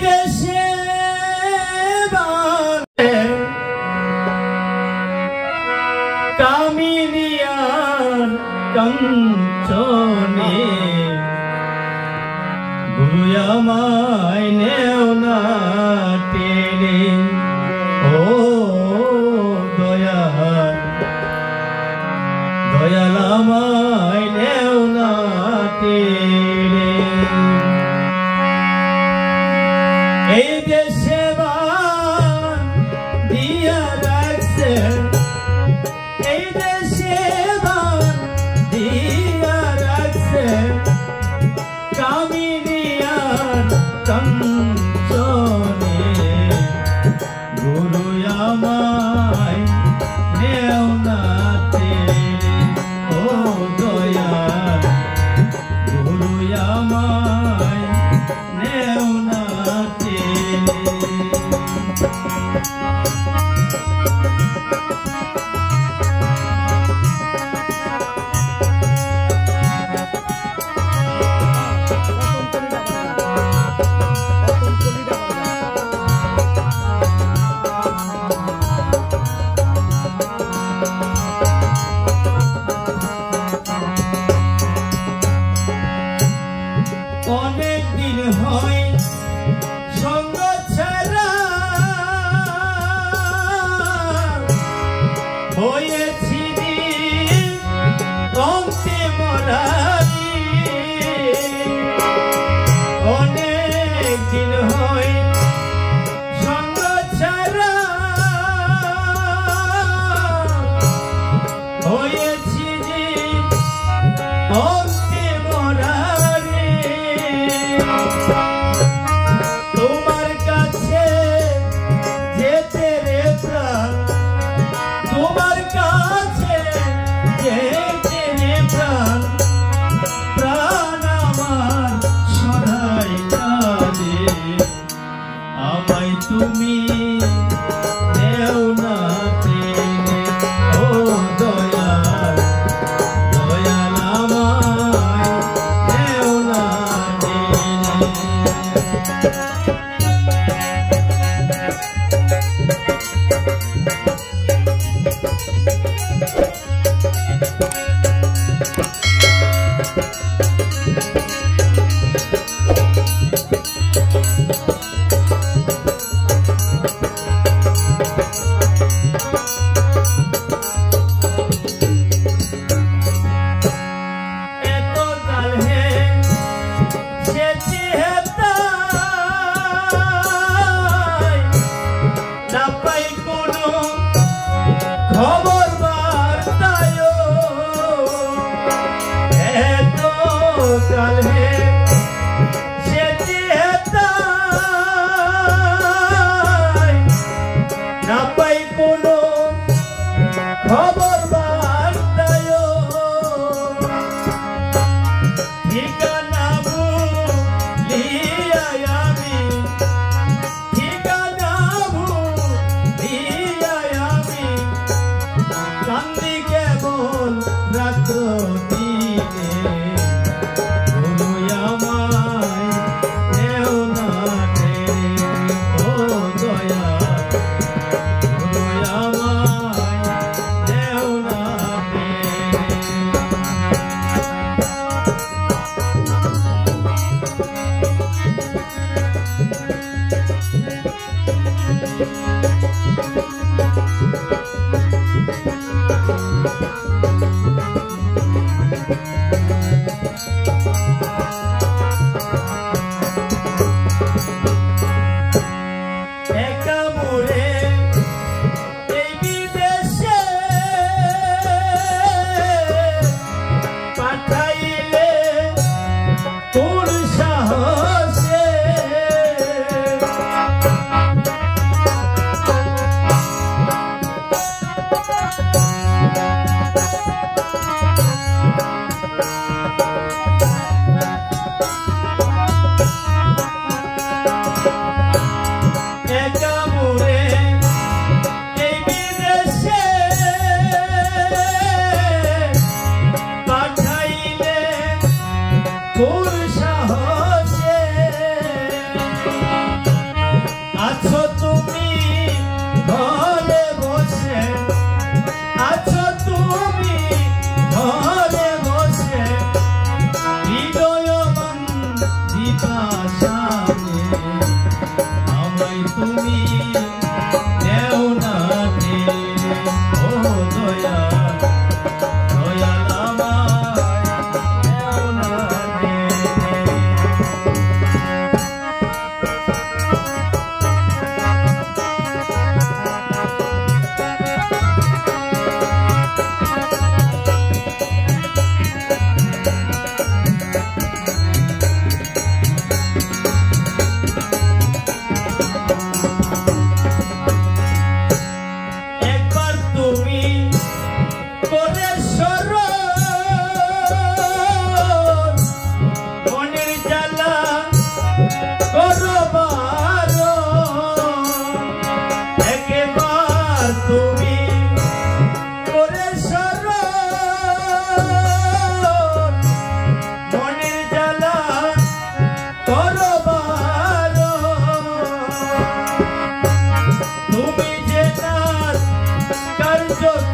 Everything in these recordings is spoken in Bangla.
দেশে কামিনিয়ার কাঞ্চনে গুরু আমায় নেও না টেনে ও দয়াল দয়াল আমায় নেও না টেনে এই দেশে বান দিয়া রাখছে এই দেশে বান দিয়া রাখছে কামিনিয়ার কাঞ্চনে গুরু আমায় নেও না টেনে ও দয়াল গুরু আমায় নেও না টেনে অনেক দিন হয় সঙ্গ ছাড়া হয়েছি অন্তে মরারি অনেক দিন হয় সঙ্গ ছাড়া হয়েছি অন্তে মরারি তোমার কাছে যেতে রে প্রাণ তোমার কাছে যেতে রে প্রাণ প্রাণ আমার সদাই কাঁদে আমায় তুমি নেও না টেনে ও দয়াল দয়াল আমায় নেও না টেনে খবর বার্তায় এত কাল হে না পাই কোনো খবর বার্তায় ঠিকানা ভুলিয়া আমি ঠিকানা ভুলিয়া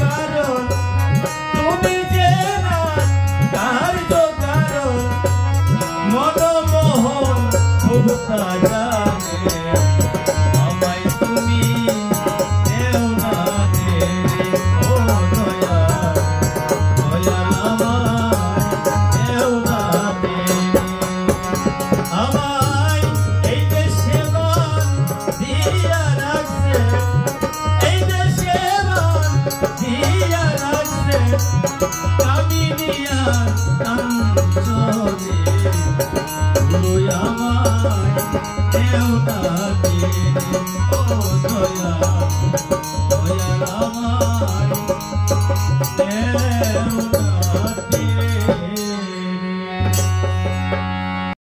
কারণ তুমি যে না কার্য কারণ মনমোহন খুব জানে আমায় তুমি দেও না দেরি ও দয়া দয়া আমায় দেও না দেরি আমায় এই দেশে মান দিয়া রাখছে এই দেশে মান দিয়া রাখছে কামিনিয়া কাঞ্চনে তুই আমায় দেও না দেরি ও দয়া দয়া আমায়